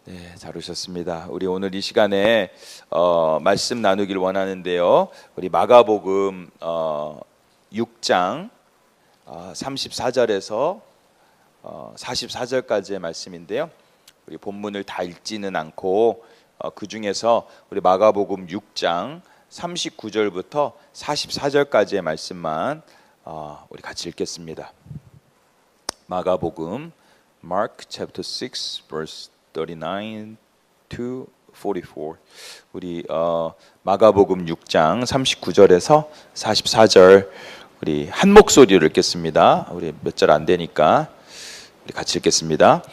네, 잘 오셨습니다. 우리 오늘 이 시간에 말씀 나누길 원하는데요. 우리 마가복음 6장 34절에서 44절까지의 말씀인데요. 우리 본문을 다 읽지는 않고 그 중에서 우리 마가복음 6장 39절부터 44절까지의 말씀만 우리 같이 읽겠습니다. 마가복음 Mark chapter 6 verse 39 to 44. 우리 마가복음 6장 39절에서 44절 우리 한 목소리로 읽겠습니다. 우리 몇 절 안 되니까 우리 같이 읽겠습니다.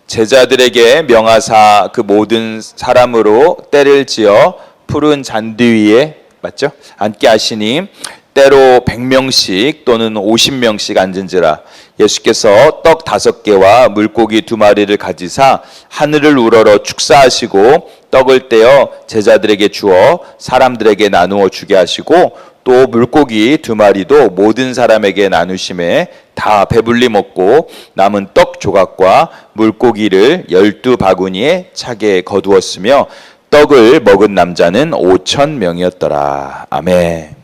제자들에게 명하사 그 모든 사람으로 때를 지어 푸른 잔디 위에 맞죠? 앉게 하시니 때로 100명씩 또는 50명씩 앉은지라. 예수께서 떡 5개와 물고기 2마리를 가지사 하늘을 우러러 축사하시고 떡을 떼어 제자들에게 주어 사람들에게 나누어 주게 하시고 또 물고기 2마리도 모든 사람에게 나누심에 다 배불리 먹고 남은 떡 조각과 물고기를 12바구니에 차게 거두었으며 떡을 먹은 남자는 5,000명이었더라. 아멘.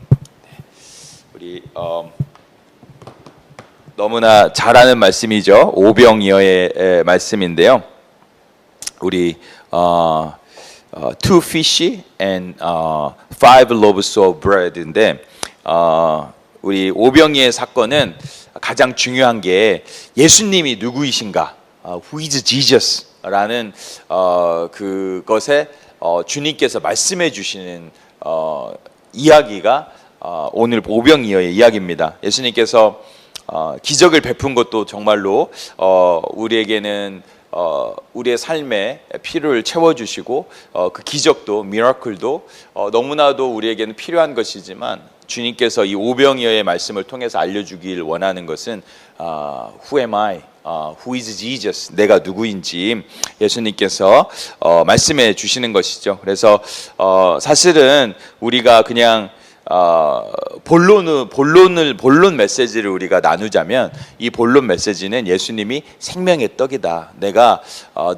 우리 너무나 잘 아는 말씀이죠. 오병이어의 말씀인데요. 우리 two fish and five loaves of bread인데 우리 오병이의 사건은 가장 중요한 게 예수님이 누구이신가, who is Jesus라는 그것에 주님께서 말씀해 주시는 이야기가 오늘 오병이어의 이야기입니다. 예수님께서 기적을 베푼 것도 정말로 우리에게는 우리의 삶의 필요를 채워주시고 그 기적도 미라클도 너무나도 우리에게는 필요한 것이지만 주님께서 이 오병이어의 말씀을 통해서 알려주길 원하는 것은 Who am I? Who is Jesus? 내가 누구인지 예수님께서 말씀해 주시는 것이죠. 그래서 사실은 우리가 그냥 본론 메시지를 우리가 나누자면 이 본론 메시지는 예수님이 생명의 떡이다, 내가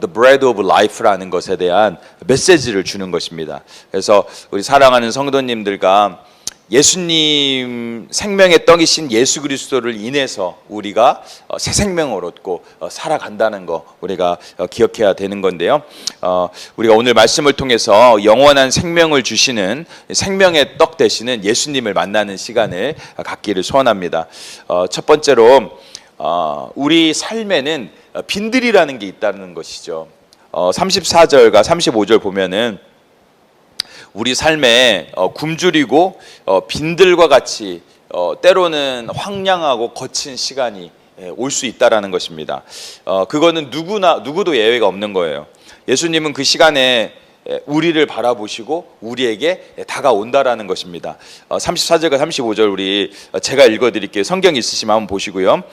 the bread of life라는 것에 대한 메시지를 주는 것입니다. 그래서 우리 사랑하는 성도님들과 예수님 생명의 떡이신 예수 그리스도를 인해서 우리가 새 생명을 얻고 살아간다는 거 우리가 기억해야 되는 건데요. 우리가 오늘 말씀을 통해서 영원한 생명을 주시는 생명의 떡 되시는 예수님을 만나는 시간을 갖기를 소원합니다. 첫 번째로 우리 삶에는 빈들이라는 게 있다는 것이죠. 34절과 35절 보면은 우리 삶에 굶주리고 빈들과 같이 때로는 황량하고 거친 시간이 올 수 있다라는 것입니다. 그거는 누구도 예외가 없는 거예요. 예수님은 그 시간에 우리를 바라보시고 우리에게 다가온다라는 것입니다. 34절과 35절 우리 제가 읽어드릴게요. 성경 있으시면 한번 보시고요.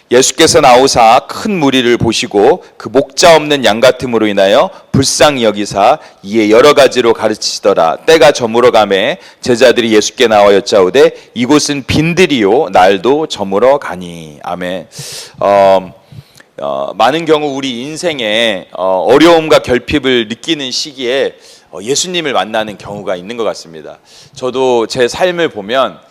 예수께서 나오사 큰 무리를 보시고 그 목자 없는 양 같음으로 인하여 불쌍히 여기사 이에 여러 가지로 가르치시더라. 때가 저물어 가매 제자들이 예수께 나와 여짜오되 이곳은 빈들이요 날도 저물어 가니. 아멘. 많은 경우 우리 인생에 어려움과 결핍을 느끼는 시기에 예수님을 만나는 경우가 있는 것 같습니다. 저도 제 삶을 보면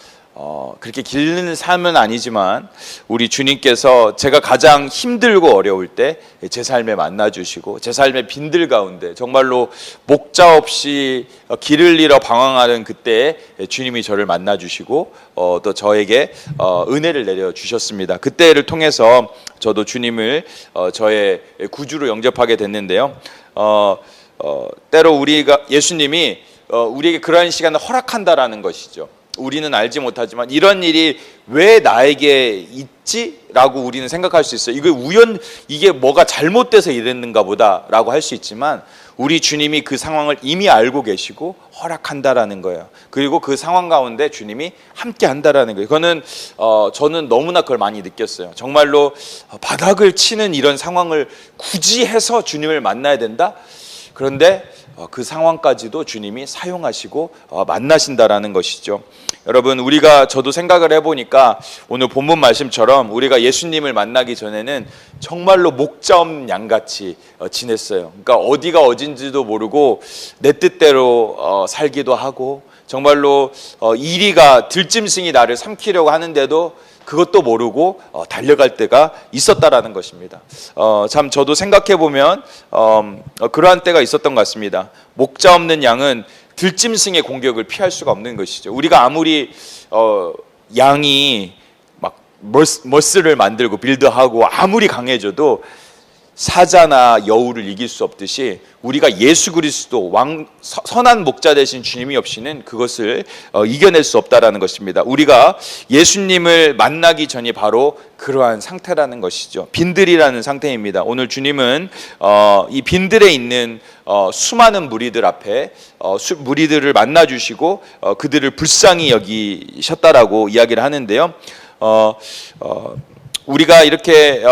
그렇게 긴 삶은 아니지만 우리 주님께서 제가 가장 힘들고 어려울 때 제 삶에 만나주시고 제 삶의 빈들 가운데 정말로 목자 없이 길을 잃어 방황하는 그때에 주님이 저를 만나주시고 또 저에게 은혜를 내려주셨습니다. 그때를 통해서 저도 주님을 저의 구주로 영접하게 됐는데요. 때로 예수님이 우리에게 그러한 시간을 허락한다라는 것이죠. 우리는 알지 못하지만 이런 일이 왜 나에게 있지라고 우리는 생각할 수 있어요. 이게 뭐가 잘못돼서 이랬는가 보다라고 할 수 있지만 우리 주님이 그 상황을 이미 알고 계시고 허락한다라는 거예요. 그리고 그 상황 가운데 주님이 함께 한다라는 거예요. 그거는 저는 너무나 그걸 많이 느꼈어요. 정말로 바닥을 치는 이런 상황을 굳이 해서 주님을 만나야 된다? 그런데 그 상황까지도 주님이 사용하시고 만나신다라는 것이죠. 여러분, 저도 생각을 해보니까 오늘 본문 말씀처럼 우리가 예수님을 만나기 전에는 정말로 목자 없는 양같이 지냈어요. 그러니까 어디가 어딘지도 모르고 내 뜻대로 살기도 하고, 정말로 이리가 들짐승이 나를 삼키려고 하는데도 그것도 모르고 달려갈 때가 있었다라는 것입니다. 참 저도 생각해 보면 그러한 때가 있었던 것 같습니다. 목자 없는 양은 들짐승의 공격을 피할 수가 없는 것이죠. 우리가 아무리 양이 막 머슬을 만들고 빌드하고 아무리 강해져도 사자나 여우를 이길 수 없듯이 우리가 예수 그리스도 선한 목자 되신 주님이 없이는 그것을 이겨낼 수 없다라는 것입니다. 우리가 예수님을 만나기 전이 바로 그러한 상태라는 것이죠. 빈들이라는 상태입니다. 오늘 주님은 이 빈들에 있는 수많은 무리들 앞에 무리들을 만나 주시고 그들을 불쌍히 여기셨다라고 이야기를 하는데요. 우리가 이렇게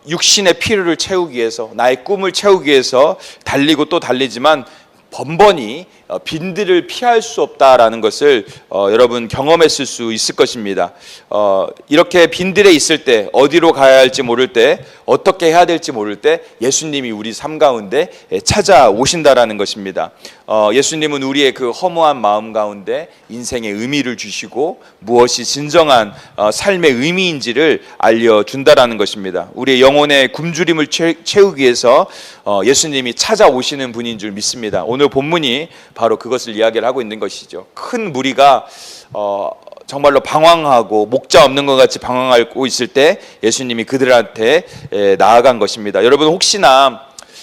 육신의 필요를 채우기 위해서, 나의 꿈을 채우기 위해서 달리고 또 달리지만 번번이 빈들을 피할 수 없다라는 것을 여러분 경험했을 수 있을 것입니다. 이렇게 빈들에 있을 때, 어디로 가야 할지 모를 때, 어떻게 해야 될지 모를 때 예수님이 우리 삶 가운데 찾아오신다라는 것입니다. 예수님은 우리의 그 허무한 마음 가운데 인생의 의미를 주시고 무엇이 진정한 삶의 의미인지를 알려준다라는 것입니다. 우리의 영혼의 굶주림을 채우기 위해서 예수님이 찾아오시는 분인 줄 믿습니다. 오늘 본문이 바로 그것을 이야기를 하고 있는 것이죠. 큰 무리가 정말로 방황하고 목자 없는 것 같이 방황하고 있을 때 예수님이 그들한테 나아간 것입니다. 여러분, 혹시나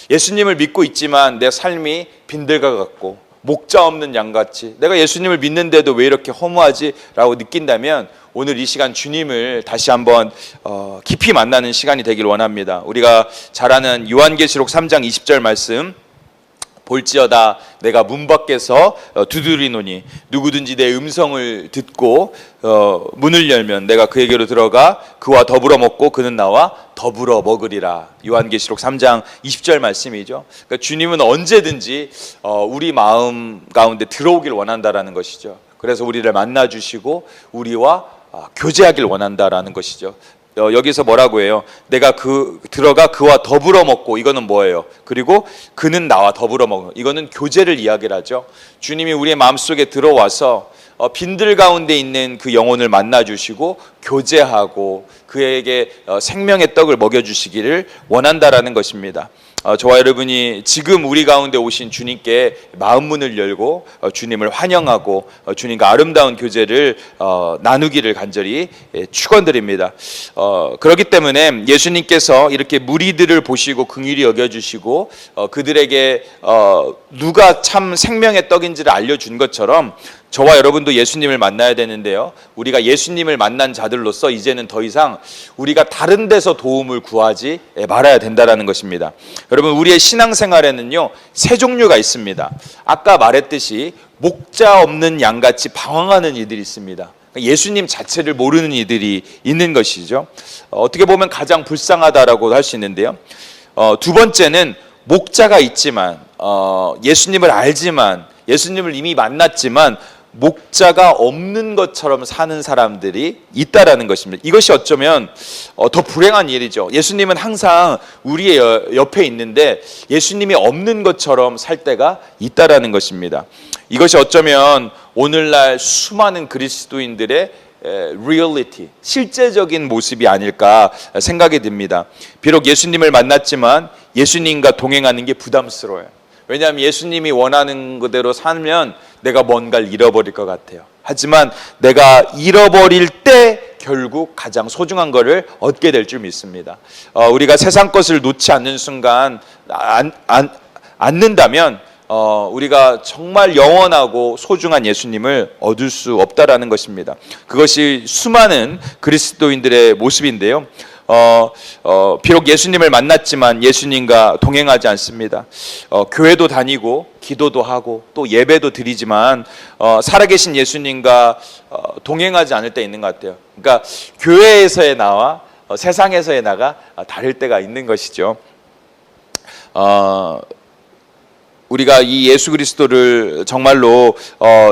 예수님을 믿고 있지만 내 삶이 빈들과 같고 목자 없는 양같이, 내가 예수님을 믿는데도 왜 이렇게 허무하지? 라고 느낀다면 오늘 이 시간 주님을 다시 한번 깊이 만나는 시간이 되길 원합니다. 우리가 잘 아는 요한계시록 3장 20절 말씀, 볼지어다 내가 문 밖에서 두드리노니 누구든지 내 음성을 듣고 문을 열면 내가 그에게로 들어가 그와 더불어 먹고 그는 나와 더불어 먹으리라. 요한계시록 3장 20절 말씀이죠. 그러니까 주님은 언제든지 우리 마음 가운데 들어오길 원한다라는 것이죠. 그래서 우리를 만나 주시고 우리와 교제하길 원한다라는 것이죠. 여기서 뭐라고 해요? 내가 들어가 그와 더불어 먹고, 이거는 뭐예요? 그리고 그는 나와 더불어 먹는, 이거는 교제를 이야기를 하죠. 주님이 우리의 마음속에 들어와서 빈들 가운데 있는 그 영혼을 만나 주시고 교제하고 그에게 생명의 떡을 먹여 주시기를 원한다라는 것입니다. 저와 여러분이 지금 우리 가운데 오신 주님께 마음 문을 열고 주님을 환영하고 주님과 아름다운 교제를 나누기를 간절히 축원드립니다. 그렇기 때문에 예수님께서 이렇게 무리들을 보시고 긍휼히 여겨주시고 그들에게 누가 참 생명의 떡인지를 알려준 것처럼 저와 여러분도 예수님을 만나야 되는데요, 우리가 예수님을 만난 자들로서 이제는 더 이상 우리가 다른 데서 도움을 구하지 말아야 된다는 것입니다. 여러분, 우리의 신앙생활에는요 세 종류가 있습니다. 아까 말했듯이 목자 없는 양같이 방황하는 이들이 있습니다. 예수님 자체를 모르는 이들이 있는 것이죠. 어떻게 보면 가장 불쌍하다라고 할 수 있는데요, 두 번째는 목자가 있지만 예수님을 알지만, 예수님을 이미 만났지만 목자가 없는 것처럼 사는 사람들이 있다라는 것입니다. 이것이 어쩌면 더 불행한 일이죠. 예수님은 항상 우리의 옆에 있는데 예수님이 없는 것처럼 살 때가 있다라는 것입니다. 이것이 어쩌면 오늘날 수많은 그리스도인들의 리얼리티, 실제적인 모습이 아닐까 생각이 듭니다. 비록 예수님을 만났지만 예수님과 동행하는 게 부담스러워요. 왜냐하면 예수님이 원하는 그대로 살면 내가 뭔가를 잃어버릴 것 같아요. 하지만 내가 잃어버릴 때 결국 가장 소중한 것을 얻게 될 줄 믿습니다. 우리가 세상 것을 놓지 않는 순간, 않는다면 우리가 정말 영원하고 소중한 예수님을 얻을 수 없다라는 것입니다. 그것이 수많은 그리스도인들의 모습인데요, 비록 예수님을 만났지만 예수님과 동행하지 않습니다. 교회도 다니고 기도도 하고 또 예배도 드리지만 살아계신 예수님과 동행하지 않을 때 있는 것 같아요. 그러니까 교회에서의 나와 세상에서의 나가 다를 때가 있는 것이죠. 우리가 이 예수 그리스도를 정말로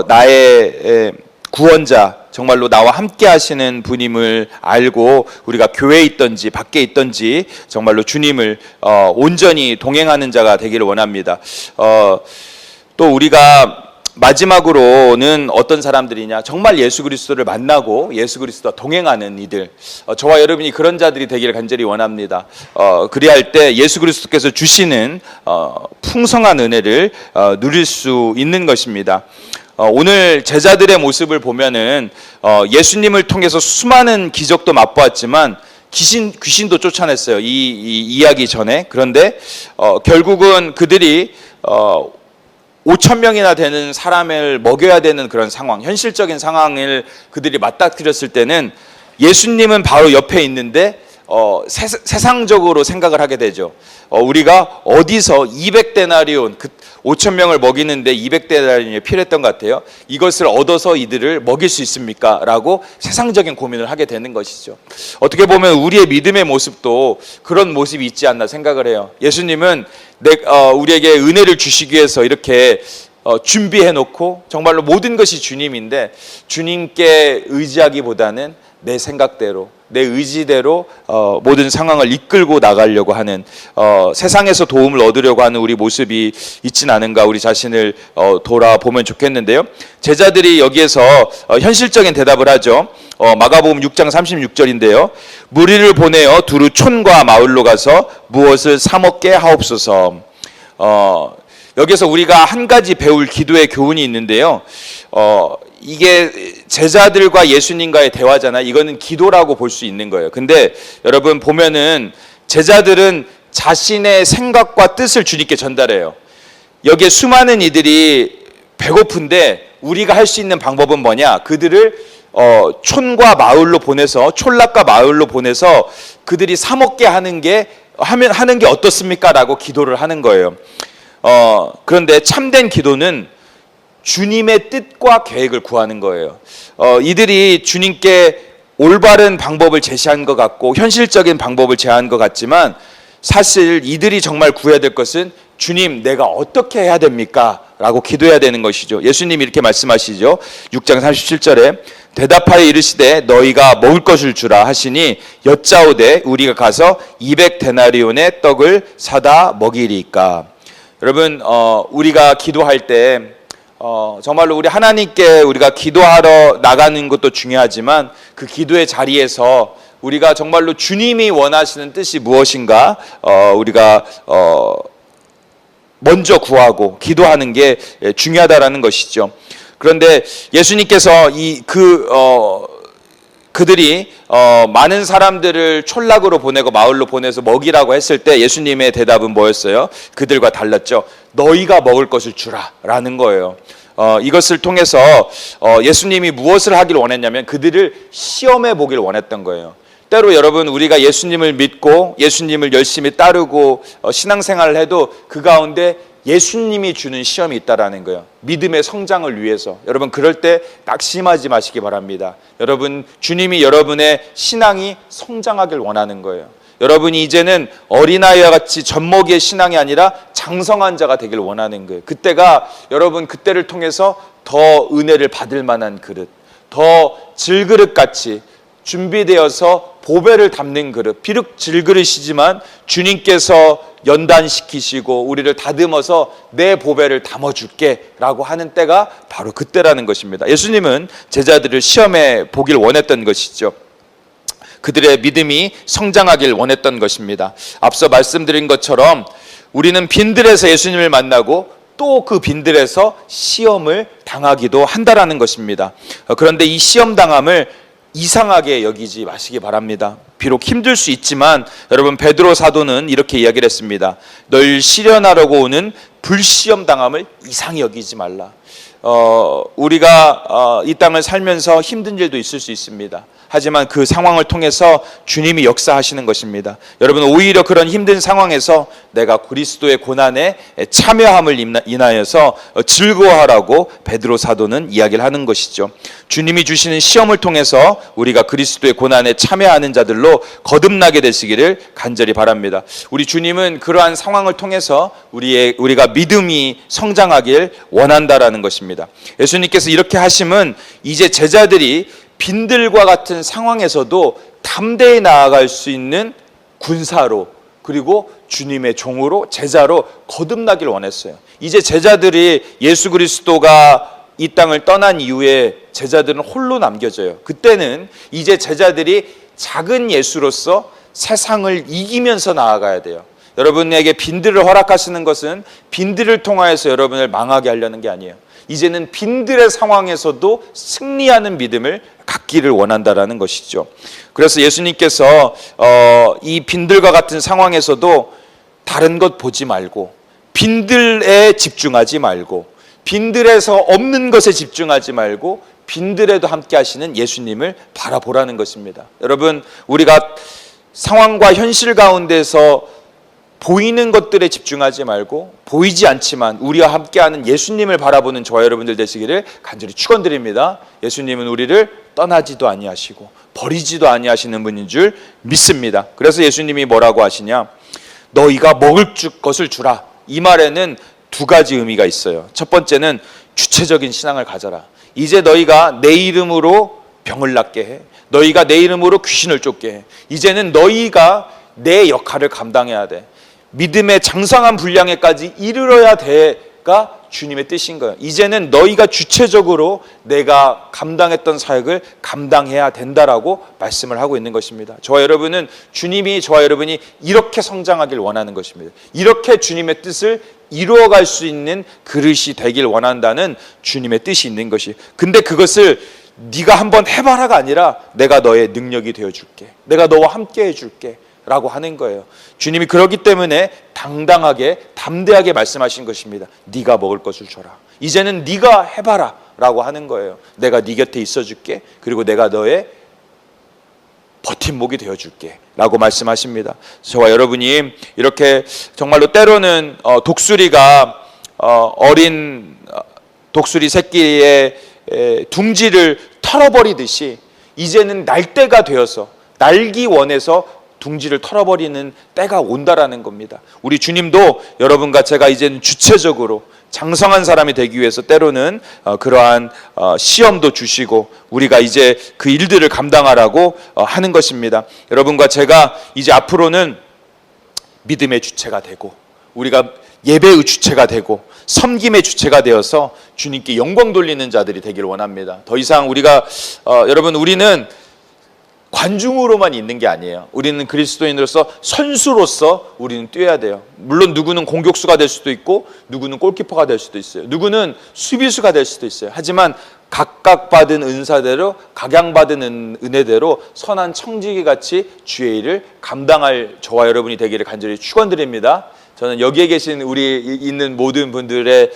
나의 구원자, 정말로 나와 함께 하시는 분임을 알고 우리가 교회에 있든지 밖에 있든지 정말로 주님을 온전히 동행하는 자가 되기를 원합니다. 또 우리가 마지막으로는 어떤 사람들이냐, 정말 예수 그리스도를 만나고 예수 그리스도와 동행하는 이들, 저와 여러분이 그런 자들이 되기를 간절히 원합니다. 그리할 때 예수 그리스도께서 주시는 풍성한 은혜를 누릴 수 있는 것입니다. 오늘 제자들의 모습을 보면은 예수님을 통해서 수많은 기적도 맛보았지만 귀신도 쫓아냈어요. 이 이야기 전에. 그런데 결국은 그들이 5,000명이나 되는 사람을 먹여야 되는 그런 상황, 현실적인 상황을 그들이 맞닥뜨렸을 때는 예수님은 바로 옆에 있는데 세상적으로 생각을 하게 되죠. 우리가 어디서 200데나리온, 5,000명을 먹이는데 200데나리온이 필요했던 것 같아요. 이것을 얻어서 이들을 먹일 수 있습니까? 라고 세상적인 고민을 하게 되는 것이죠. 어떻게 보면 우리의 믿음의 모습도 그런 모습이 있지 않나 생각을 해요. 예수님은 우리에게 은혜를 주시기 위해서 이렇게 준비해 놓고 정말로 모든 것이 주님인데, 주님께 의지하기보다는 내 생각대로, 내 의지대로 모든 상황을 이끌고 나가려고 하는, 세상에서 도움을 얻으려고 하는 우리 모습이 있진 않은가, 우리 자신을 돌아보면 좋겠는데요. 제자들이 여기에서 현실적인 대답을 하죠. 마가복음 6장 36절인데요. 무리를 보내어 두루 촌과 마을로 가서 무엇을 사 먹게 하옵소서. 여기서 우리가 한 가지 배울 기도의 교훈이 있는데요. 이게 제자들과 예수님과의 대화잖아요. 이거는 기도라고 볼 수 있는 거예요. 근데 여러분 보면은 제자들은 자신의 생각과 뜻을 주님께 전달해요. 여기에 수많은 이들이 배고픈데 우리가 할 수 있는 방법은 뭐냐? 그들을 촌과 마을로 보내서, 촌락과 마을로 보내서 그들이 사 먹게 하는 게 어떻습니까? 라고 기도를 하는 거예요. 그런데 참된 기도는 주님의 뜻과 계획을 구하는 거예요. 이들이 주님께 올바른 방법을 제시한 것 같고 현실적인 방법을 제안한 것 같지만, 사실 이들이 정말 구해야 될 것은 주님, 내가 어떻게 해야 됩니까? 라고 기도해야 되는 것이죠. 예수님이 이렇게 말씀하시죠. 6장 37절에 대답하여 이르시되 너희가 먹을 것을 주라 하시니 여짜오되 우리가 가서 200데나리온의 떡을 사다 먹이리까. 여러분, 우리가 기도할 때 정말로 우리 하나님께 우리가 기도하러 나가는 것도 중요하지만, 그 기도의 자리에서 우리가 정말로 주님이 원하시는 뜻이 무엇인가 우리가 먼저 구하고 기도하는 게 중요하다라는 것이죠. 그런데 예수님께서 그들이 많은 사람들을 촌락으로 보내고 마을로 보내서 먹이라고 했을 때 예수님의 대답은 뭐였어요? 그들과 달랐죠. 너희가 먹을 것을 주라 라는 거예요. 이것을 통해서 예수님이 무엇을 하길 원했냐면 그들을 시험해 보길 원했던 거예요. 때로 여러분, 우리가 예수님을 믿고 예수님을 열심히 따르고 신앙생활을 해도 그 가운데 예수님이 주는 시험이 있다라는 거예요. 믿음의 성장을 위해서. 여러분, 그럴 때 낙심하지 마시기 바랍니다. 여러분, 주님이 여러분의 신앙이 성장하길 원하는 거예요. 여러분이 이제는 어린아이와 같이 젖먹이의 신앙이 아니라 장성한 자가 되길 원하는 거예요. 그때가 여러분, 그때를 통해서 더 은혜를 받을 만한 그릇, 더 질그릇같이 준비되어서 보배를 담는 그릇, 비록 질그릇이지만 주님께서 연단시키시고 우리를 다듬어서 내 보배를 담아줄게 라고 하는 때가 바로 그때라는 것입니다. 예수님은 제자들을 시험해 보길 원했던 것이죠. 그들의 믿음이 성장하길 원했던 것입니다. 앞서 말씀드린 것처럼 우리는 빈들에서 예수님을 만나고 또 그 빈들에서 시험을 당하기도 한다라는 것입니다. 그런데 이 시험 당함을 이상하게 여기지 마시기 바랍니다. 비록 힘들 수 있지만 여러분, 베드로 사도는 이렇게 이야기를 했습니다. 널 시련하려고 오는 불시험 당함을 이상히 여기지 말라. 우리가 이 땅을 살면서 힘든 일도 있을 수 있습니다. 하지만 그 상황을 통해서 주님이 역사하시는 것입니다. 여러분, 오히려 그런 힘든 상황에서 내가 그리스도의 고난에 참여함을 인하여서 즐거워하라고 베드로 사도는 이야기를 하는 것이죠. 주님이 주시는 시험을 통해서 우리가 그리스도의 고난에 참여하는 자들로 거듭나게 되시기를 간절히 바랍니다. 우리 주님은 그러한 상황을 통해서 우리가 믿음이 성장하길 원한다라는 것입니다. 예수님께서 이렇게 하심은 이제 제자들이 빈들과 같은 상황에서도 담대히 나아갈 수 있는 군사로, 그리고 주님의 종으로, 제자로 거듭나길 원했어요. 이제 제자들이 예수 그리스도가 이 땅을 떠난 이후에 제자들은 홀로 남겨져요. 그때는 이제 제자들이 작은 예수로서 세상을 이기면서 나아가야 돼요. 여러분에게 빈들을 허락하시는 것은 빈들을 통하여서 여러분을 망하게 하려는 게 아니에요. 이제는 빈들의 상황에서도 승리하는 믿음을 갖기를 원한다라는 것이죠. 그래서 예수님께서 이 빈들과 같은 상황에서도 다른 것 보지 말고, 빈들에 집중하지 말고, 빈들에서 없는 것에 집중하지 말고 빈들에도 함께 하시는 예수님을 바라보라는 것입니다. 여러분, 우리가 상황과 현실 가운데서 보이는 것들에 집중하지 말고 보이지 않지만 우리와 함께하는 예수님을 바라보는 저와 여러분들 되시기를 간절히 축원드립니다. 예수님은 우리를 떠나지도 아니하시고 버리지도 아니하시는 분인 줄 믿습니다. 그래서 예수님이 뭐라고 하시냐? 너희가 먹을 것을 주라. 이 말에는 두 가지 의미가 있어요. 첫 번째는 주체적인 신앙을 가져라. 이제 너희가 내 이름으로 병을 낫게 해. 너희가 내 이름으로 귀신을 쫓게 해. 이제는 너희가 내 역할을 감당해야 돼. 믿음의 장성한 분량에까지 이르러야 돼가 주님의 뜻인 거예요. 이제는 너희가 주체적으로 내가 감당했던 사역을 감당해야 된다라고 말씀을 하고 있는 것입니다. 저와 여러분은 주님이, 저와 여러분이 이렇게 성장하길 원하는 것입니다. 이렇게 주님의 뜻을 이루어갈 수 있는 그릇이 되길 원한다는 주님의 뜻이 있는 것이. 근데 그것을 네가 한번 해봐라가 아니라 내가 너의 능력이 되어줄게, 내가 너와 함께 해줄게 라고 하는 거예요. 주님이 그렇기 때문에 당당하게, 담대하게 말씀하신 것입니다. 네가 먹을 것을 줘라. 이제는 네가 해봐라 라고 하는 거예요. 내가 네 곁에 있어줄게, 그리고 내가 너의 버팀목이 되어줄게 라고 말씀하십니다. 저와 여러분이 이렇게 정말로 때로는 독수리가 어린 독수리 새끼의 둥지를 털어버리듯이 이제는 날 때가 되어서, 날기 원해서 둥지를 털어버리는 때가 온다라는 겁니다. 우리 주님도 여러분과 제가 이제는 주체적으로 장성한 사람이 되기 위해서 때로는 그러한 시험도 주시고 우리가 이제 그 일들을 감당하라고 하는 것입니다. 여러분과 제가 이제 앞으로는 믿음의 주체가 되고, 우리가 예배의 주체가 되고, 섬김의 주체가 되어서 주님께 영광 돌리는 자들이 되길 원합니다. 더 이상 우리가 여러분, 우리는 관중으로만 있는 게 아니에요. 우리는 그리스도인으로서 선수로서 우리는 뛰어야 돼요. 물론 누구는 공격수가 될 수도 있고, 누구는 골키퍼가 될 수도 있어요. 누구는 수비수가 될 수도 있어요. 하지만 각각 받은 은사대로, 각양받은 은혜대로 선한 청지기같이 주의 일을 감당할 저와 여러분이 되기를 간절히 축원드립니다. 저는 여기에 계신 우리 있는 모든 분들의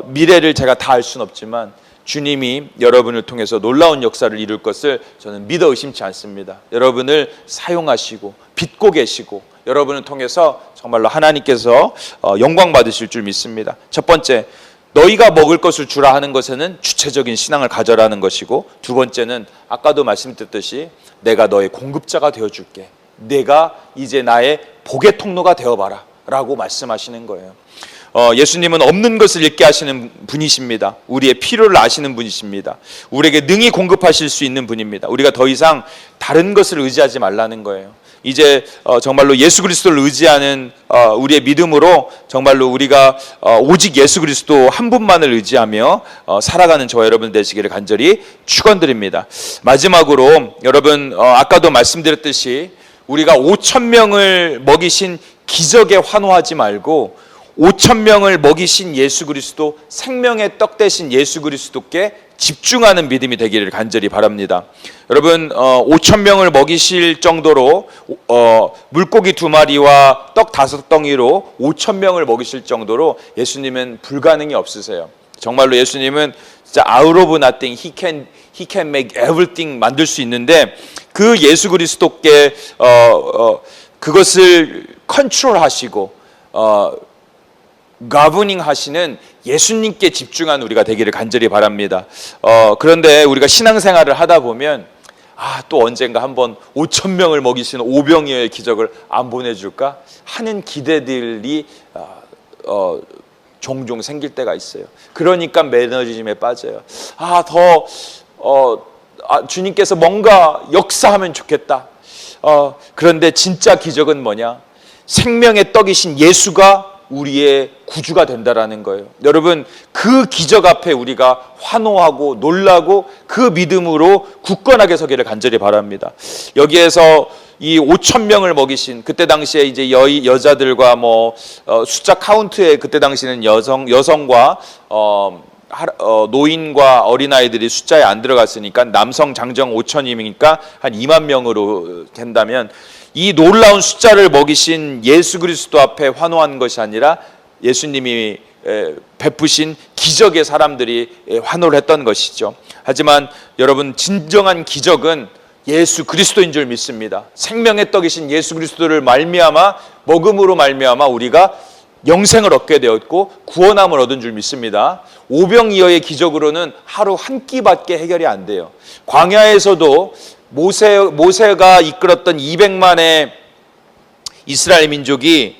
미래를 제가 다 알 수는 없지만 주님이 여러분을 통해서 놀라운 역사를 이룰 것을 저는 믿어 의심치 않습니다. 여러분을 사용하시고 빚고 계시고 여러분을 통해서 정말로 하나님께서 영광 받으실 줄 믿습니다. 첫 번째, 너희가 먹을 것을 주라 하는 것에는 주체적인 신앙을 가져라는 것이고, 두 번째는 아까도 말씀드렸듯이 내가 너의 공급자가 되어줄게, 내가 이제 나의 복의 통로가 되어봐라 라고 말씀하시는 거예요. 예수님은 없는 것을 있게 하시는 분이십니다. 우리의 필요를 아시는 분이십니다. 우리에게 능히 공급하실 수 있는 분입니다. 우리가 더 이상 다른 것을 의지하지 말라는 거예요. 이제 정말로 예수 그리스도를 의지하는 우리의 믿음으로 정말로 우리가 오직 예수 그리스도 한 분만을 의지하며 살아가는 저와 여러분 되시기를 간절히 축원드립니다. 마지막으로 여러분, 아까도 말씀드렸듯이 우리가 5,000명을 먹이신 기적에 환호하지 말고 5,000명을 먹이신 예수 그리스도, 생명의 떡 되신 예수 그리스도께 집중하는 믿음이 되기를 간절히 바랍니다. 여러분, 5,000명을 먹이실 정도로 물고기 2마리와 떡 5덩이로 5,000명을 먹이실 정도로 예수님은 불가능이 없으세요. 정말로 예수님은 진짜 out of nothing, he can make everything 만들 수 있는데, 그 예수 그리스도께 그것을 컨트롤하시고 가버닝 하시는 예수님께 집중한 우리가 되기를 간절히 바랍니다. 그런데 우리가 신앙생활을 하다 보면 또 언젠가 한번 5천 명을 먹이시는 오병이어의 기적을 안 보내줄까 하는 기대들이 종종 생길 때가 있어요. 그러니까 매너리즘에 빠져요. 주님께서 뭔가 역사하면 좋겠다. 그런데 진짜 기적은 뭐냐? 생명의 떡이신 예수가 우리의 구주가 된다라는 거예요. 여러분, 그 기적 앞에 우리가 환호하고 놀라고 그 믿음으로 굳건하게 서기를 간절히 바랍니다. 여기에서 이 5천 명을 먹이신, 그때 당시에 이제 여자들과 숫자 카운트에 그때 당시에는 여성과 노인과 어린아이들이 숫자에 안 들어갔으니까 남성 장정 5천이니까 한 2만 명으로 된다면, 이 놀라운 숫자를 먹이신 예수 그리스도 앞에 환호한 것이 아니라 예수님이 베푸신 기적의 사람들이 환호를 했던 것이죠. 하지만 여러분, 진정한 기적은 예수 그리스도인 줄 믿습니다. 생명의 떡이신 예수 그리스도를 먹음으로 말미암아 우리가 영생을 얻게 되었고 구원함을 얻은 줄 믿습니다. 오병이어의 기적으로는 하루 한 끼밖에 해결이 안 돼요. 광야에서도 모세가 이끌었던 200만의 이스라엘 민족이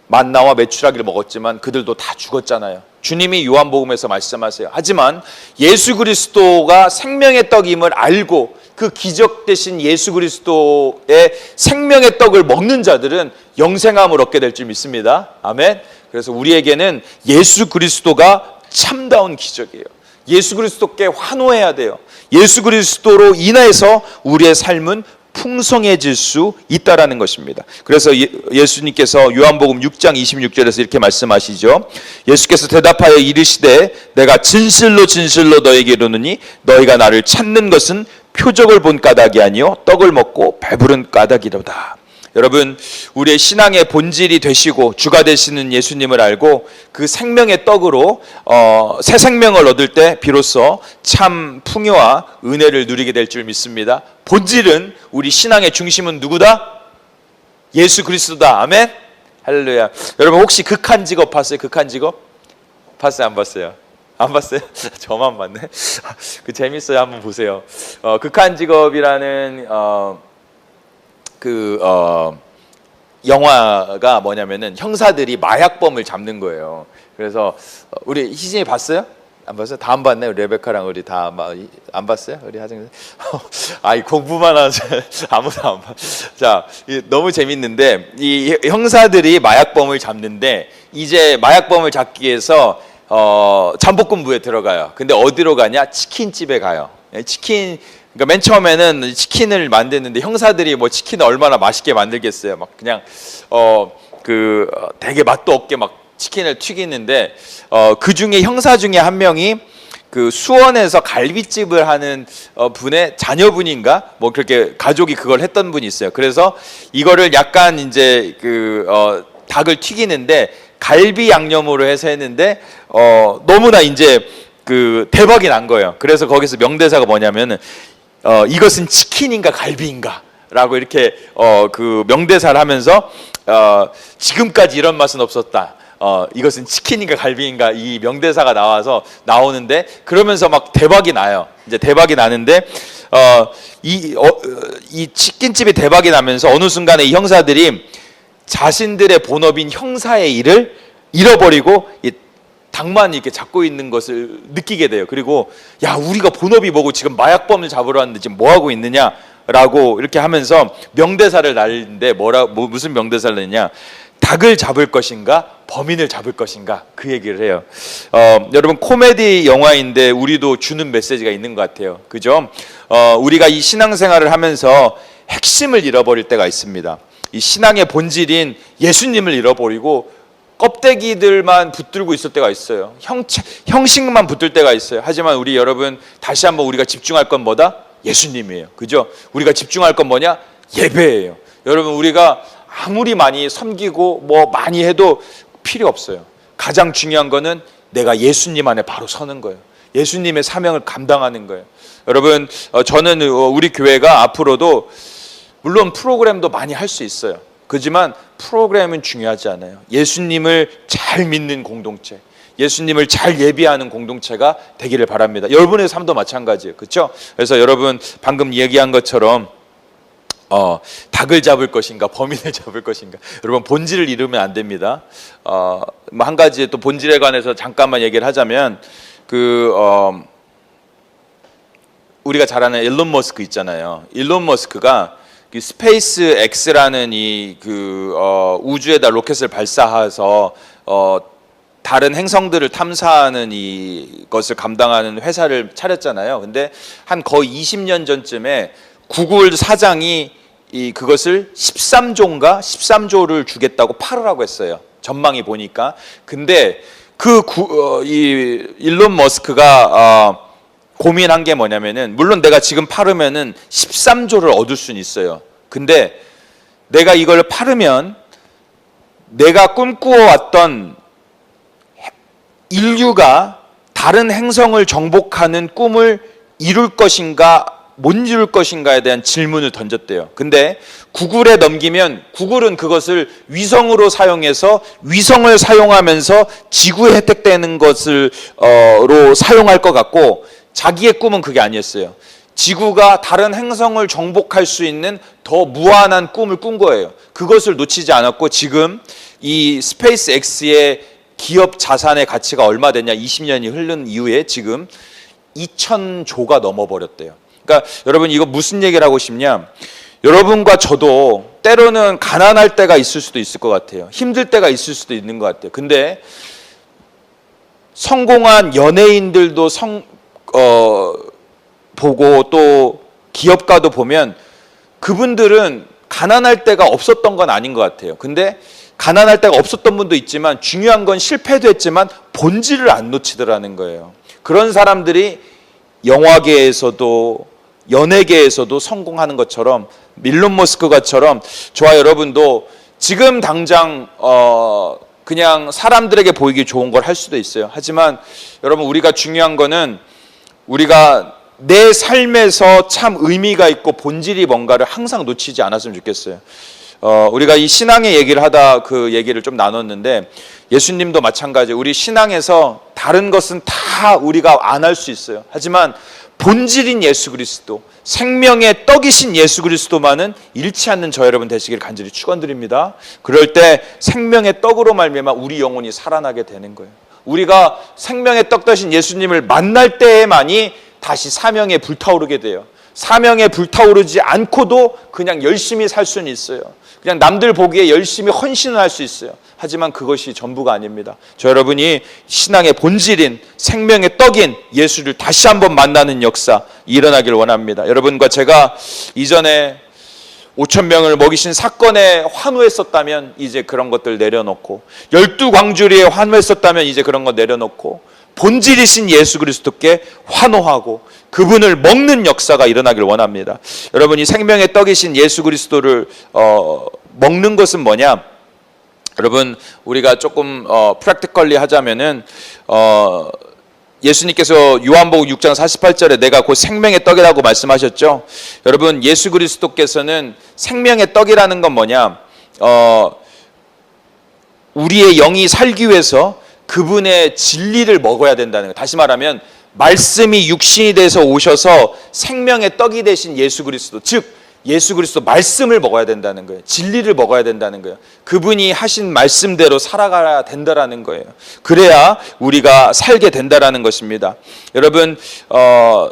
만나와 메추라기를 먹었지만 그들도 다 죽었잖아요. 주님이 요한복음에서 말씀하세요. 하지만 예수 그리스도가 생명의 떡임을 알고 그 기적 대신 예수 그리스도의 생명의 떡을 먹는 자들은 영생함을 얻게 될 줄 믿습니다. 아멘. 그래서 우리에게는 예수 그리스도가 참다운 기적이에요. 예수 그리스도께 환호해야 돼요. 예수 그리스도로 인해서 우리의 삶은 풍성해질 수 있다라는 것입니다. 그래서 예수님께서 요한복음 6장 26절에서 이렇게 말씀하시죠. 예수께서 대답하여 이르시되 내가 진실로 진실로 너에게 이르노니 너희가 나를 찾는 것은 표적을 본 까닭이 아니요 떡을 먹고 배부른 까닭이로다. 여러분, 우리의 신앙의 본질이 되시고 주가 되시는 예수님을 알고 그 생명의 떡으로 새 생명을 얻을 때 비로소 참 풍요와 은혜를 누리게 될 줄 믿습니다. 본질은, 우리 신앙의 중심은 누구다? 예수 그리스도다. 아멘. 할렐루야. 여러분, 혹시 극한 직업 봤어요? 극한 직업? 봤어요? 안 봤어요? 안 봤어요? 저만 봤네. 그 재밌어요. 한번 보세요. 극한 직업이라는 영화가 뭐냐면은 형사들이 마약범을 잡는 거예요. 그래서 우리 희진이 봤어요? 안 봤어요? 다 안 봤네. 우리 레베카랑 우리 다 안 봤어요? 우리 하정. 공부만 하지 아무도 안 봐. 자, 너무 재밌는데 이 형사들이 마약범을 잡는데 이제 마약범을 잡기 위해서 잠복근무에 들어가요. 근데 어디로 가냐? 치킨집에 가요. 그러니까 맨 처음에는 치킨을 만드는데 형사들이 치킨을 얼마나 맛있게 만들겠어요. 막 그냥 되게 맛도 없게 막 치킨을 튀기는데 그 중에 형사 중에 한 명이 그 수원에서 갈비집을 하는 분의 자녀분인가 그렇게 가족이 그걸 했던 분이 있어요. 그래서 이거를 약간 이제 닭을 튀기는데 갈비 양념으로 해서 했는데 너무나 이제 대박이 난 거예요. 그래서 거기서 명대사가 뭐냐면은 이것은 치킨인가 갈비인가 라고 이렇게 명대사를 하면서 지금까지 이런 맛은 없었다. 이것은 치킨인가 갈비인가 이 명대사가 나오는데 그러면서 막 대박이 나요. 이제 대박이 나는데 이 치킨집이 대박이 나면서 어느 순간에 이 형사들이 자신들의 본업인 형사의 일을 잃어버리고 닭만 이렇게 잡고 있는 것을 느끼게 돼요. 그리고 우리가 본업이 뭐고 지금 마약범을 잡으러 왔는데 지금 뭐 하고 있느냐라고 이렇게 하면서 명대사를 날리는데 무슨 명대사를 내냐? 닭을 잡을 것인가 범인을 잡을 것인가 그 얘기를 해요. 여러분, 코미디 영화인데 우리도 주는 메시지가 있는 것 같아요. 그죠? 우리가 이 신앙생활을 하면서 핵심을 잃어버릴 때가 있습니다. 이 신앙의 본질인 예수님을 잃어버리고 껍데기들만 붙들고 있을 때가 있어요. 형식만 붙들 때가 있어요. 하지만 여러분, 다시 한번 우리가 집중할 건 뭐다? 예수님이에요. 그죠? 우리가 집중할 건 뭐냐? 예배예요. 여러분, 우리가 아무리 많이 섬기고 많이 해도 필요 없어요. 가장 중요한 거는 내가 예수님 안에 바로 서는 거예요. 예수님의 사명을 감당하는 거예요. 여러분, 저는 우리 교회가 앞으로도 물론 프로그램도 많이 할 수 있어요. 그렇지만 프로그램은 중요하지 않아요. 예수님을 잘 믿는 공동체, 예수님을 잘 예비하는 공동체가 되기를 바랍니다. 여러분의 삶도 마찬가지예요. 그렇죠? 그래서 여러분 방금 얘기한 것처럼 닭을 잡을 것인가 범인을 잡을 것인가, 여러분 본질을 잃으면 안 됩니다. 한 가지 또 본질에 관해서 잠깐만 얘기를 하자면 우리가 잘 아는 일론 머스크 있잖아요. 일론 머스크가 스페이스 X라는 우주에다 로켓을 발사해서 다른 행성들을 탐사하는 이것을 감당하는 회사를 차렸잖아요. 근데 한 거의 20년 전쯤에 구글 사장이 그것을 13조를 주겠다고 팔으라고 했어요. 전망이 보니까. 근데 일론 머스크가 고민한 게 뭐냐면은, 물론 내가 지금 팔으면은 13조를 얻을 수는 있어요. 근데 내가 이걸 팔으면 내가 꿈꾸어왔던 인류가 다른 행성을 정복하는 꿈을 이룰 것인가 못 이룰 것인가에 대한 질문을 던졌대요. 근데 구글에 넘기면 구글은 그것을 위성으로 사용해서 위성을 사용하면서 지구에 혜택되는 것으로 사용할 것 같고, 자기의 꿈은 그게 아니었어요. 지구가 다른 행성을 정복할 수 있는 더 무한한 꿈을 꾼 거예요. 그것을 놓치지 않았고, 지금 이 스페이스 X의 기업 자산의 가치가 얼마 되냐, 20년이 흐른 이후에 지금 2,000조가 넘어버렸대요. 그러니까 여러분, 이거 무슨 얘기를 하고 싶냐, 여러분과 저도 때로는 가난할 때가 있을 수도 있을 것 같아요. 힘들 때가 있을 수도 있는 것 같아요. 근데 성공한 연예인들도 보고 또 기업가도 보면 그분들은 가난할 때가 없었던 건 아닌 것 같아요. 근데 가난할 때가 없었던 분도 있지만 중요한 건 실패도 했지만 본질을 안 놓치더라는 거예요. 그런 사람들이 영화계에서도 연예계에서도 성공하는 것처럼, 일론 머스크가처럼 저와 여러분도 지금 당장 그냥 사람들에게 보이기 좋은 걸 할 수도 있어요. 하지만 여러분, 우리가 중요한 거는 우리가 내 삶에서 참 의미가 있고 본질이 뭔가를 항상 놓치지 않았으면 좋겠어요. 우리가 이 신앙의 얘기를 하다 그 얘기를 좀 나눴는데, 예수님도 마찬가지. 우리 신앙에서 다른 것은 다 우리가 안 할 수 있어요. 하지만 본질인 예수 그리스도, 생명의 떡이신 예수 그리스도만은 잃지 않는 저 여러분 되시길 간절히 축원드립니다. 그럴 때 생명의 떡으로 말미암아 우리 영혼이 살아나게 되는 거예요. 우리가 생명의 떡 되신 예수님을 만날 때에만이 다시 사명에 불타오르게 돼요. 사명에 불타오르지 않고도 그냥 열심히 살 수는 있어요. 그냥 남들 보기에 열심히 헌신을 할 수 있어요. 하지만 그것이 전부가 아닙니다. 저 여러분이 신앙의 본질인 생명의 떡인 예수를 다시 한번 만나는 역사 일어나길 원합니다. 여러분과 제가 이전에 5,000명을 먹이신 사건에 환호했었다면 이제 그런 것들 내려놓고, 12광주리에 환호했었다면 이제 그런 거 내려놓고, 본질이신 예수 그리스도께 환호하고 그분을 먹는 역사가 일어나길 원합니다. 여러분이 생명의 떡이신 예수 그리스도를 먹는 것은 뭐냐? 여러분, 우리가 조금 프랙티컬리 하자면은 예수님께서 요한복음 6장 48절에 내가 곧 생명의 떡이라고 말씀하셨죠. 여러분, 예수 그리스도께서는 생명의 떡이라는 건 뭐냐? 우리의 영이 살기 위해서 그분의 진리를 먹어야 된다는 거예요. 다시 말하면 말씀이 육신이 돼서 오셔서 생명의 떡이 되신 예수 그리스도, 즉 예수 그리스도 말씀을 먹어야 된다는 거예요. 진리를 먹어야 된다는 거예요. 그분이 하신 말씀대로 살아가야 된다라는 거예요. 그래야 우리가 살게 된다라는 것입니다. 여러분,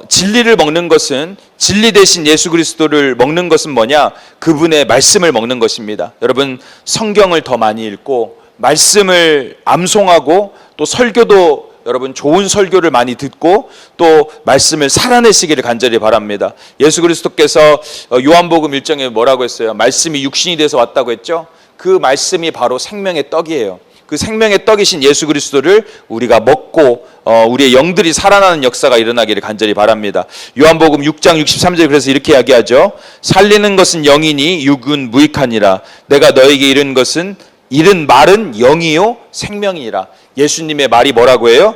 진리를 먹는 것은, 진리 대신 예수 그리스도를 먹는 것은 뭐냐? 그분의 말씀을 먹는 것입니다. 여러분, 성경을 더 많이 읽고 말씀을 암송하고 또 설교도 여러분 좋은 설교를 많이 듣고 또 말씀을 살아내시기를 간절히 바랍니다. 예수 그리스도께서 요한복음 1장에 뭐라고 했어요? 말씀이 육신이 돼서 왔다고 했죠? 그 말씀이 바로 생명의 떡이에요. 그 생명의 떡이신 예수 그리스도를 우리가 먹고 우리의 영들이 살아나는 역사가 일어나기를 간절히 바랍니다. 요한복음 6장 63절 그래서 이렇게 이야기하죠. 살리는 것은 영이니 육은 무익하니라. 내가 너에게 이른 말은 영이요 생명이니라. 예수님의 말이 뭐라고 해요?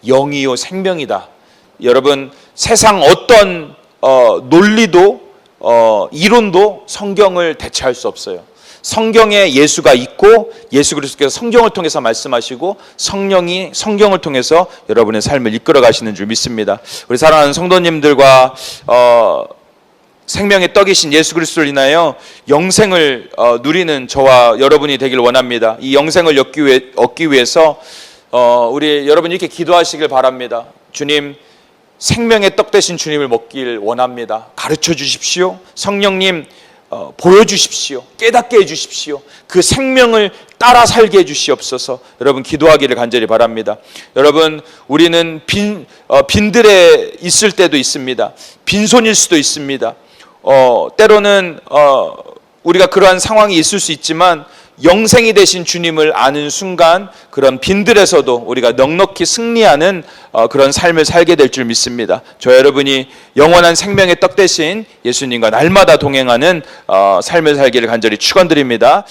영이요 생명이다. 여러분, 세상 어떤 논리도 이론도 성경을 대체할 수 없어요. 성경에 예수가 있고 예수 그리스도께서 성경을 통해서 말씀하시고 성령이 성경을 통해서 여러분의 삶을 이끌어 가시는 줄 믿습니다. 우리 사랑하는 성도님들과 생명의 떡이신 예수 그리스도를 인하여 영생을 누리는 저와 여러분이 되길 원합니다. 이 영생을 얻기 위해서 우리 여러분 이렇게 기도하시길 바랍니다. 주님, 생명의 떡 되신 주님을 먹길 원합니다. 가르쳐 주십시오. 성령님, 보여주십시오. 깨닫게 해주십시오. 그 생명을 따라 살게 해주시옵소서. 여러분 기도하기를 간절히 바랍니다. 여러분, 우리는 빈들에 있을 때도 있습니다. 빈손일 수도 있습니다. 때로는 우리가 그러한 상황이 있을 수 있지만 영생이 되신 주님을 아는 순간 그런 빈들에서도 우리가 넉넉히 승리하는 그런 삶을 살게 될 줄 믿습니다. 저 여러분이 영원한 생명의 떡 대신 예수님과 날마다 동행하는 삶을 살기를 간절히 축원드립니다.